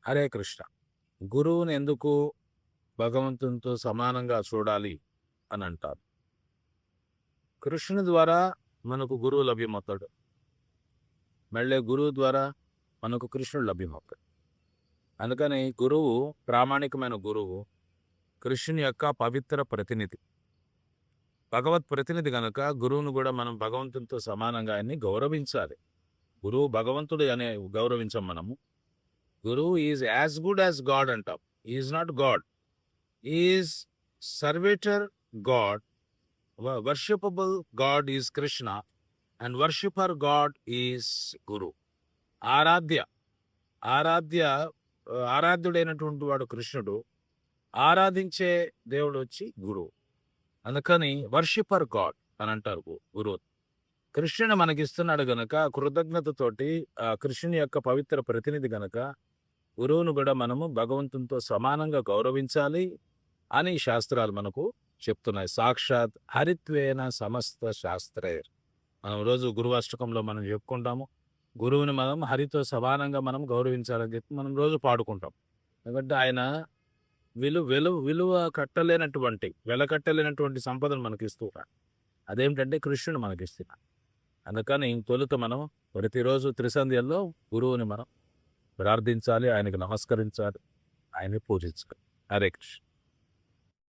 హరే కృష్ణ. గురువుని ఎందుకు భగవంతునితో సమానంగా చూడాలి అని అంటారు. కృష్ణుని ద్వారా మనకు గురువు లభ్యమవుతాడు. మళ్ళీ గురువు ద్వారా మనకు కృష్ణుడు లభ్యమవుతాడు. అందుకని గురువు, ప్రామాణికమైన గురువు కృష్ణుని యొక్క పవిత్ర ప్రతినిధి. భగవత్ ప్రతినిధి గనక గురువును కూడా మనం భగవంతునితో సమానంగా ఆయన్ని గౌరవించాలి. గురువు భగవంతుడు అనే గౌరవించం మనము. గురువు is as good as God అంటాం. Is not God, is servitor God. Worshipable God is Krishna and worshipper God is guru. ఆరాధ్య ఆరాధ్య ఆరాధ్యుడైనటువంటి వాడు కృష్ణుడు. ఆరాధించే దేవుడు వచ్చి గురువు. అందుకని వర్షిపర్ గాడ్ అని అంటారు గురువు. కృష్ణుని మనకిస్తున్నాడు గనక కృతజ్ఞతతోటి ఆ కృష్ణుని యొక్క పవిత్ర ప్రతినిధి గనక గురువును కూడా మనము భగవంతునితో సమానంగా గౌరవించాలి అని శాస్త్రాలు మనకు చెప్తున్నాయి. సాక్షాత్ హరిత్వేన సమస్త శాస్త్రేర్. మనం రోజు గురువాష్టకంలో మనం చెప్పుకుంటాము. గురువుని మనం హరితో సమానంగా మనం గౌరవించాలని చెప్పి మనం రోజు పాడుకుంటాం. ఎందుకంటే ఆయన విలువ కట్టలేనటువంటి వెలకట్టలేనటువంటి సంపదను మనకి ఇస్తూ ఉన్నాడు. అదేమిటంటే కృష్ణుడు మనకిస్తున్నాడు. అందుకని తొలుత మనం ప్రతిరోజు త్రిసంధ్యల్లో గురువుని మనం ప్రార్థించాలి, ఆయనకు నమస్కరించాలి, ఆయన్ని పూజించాలి. హరే కృష్ణ.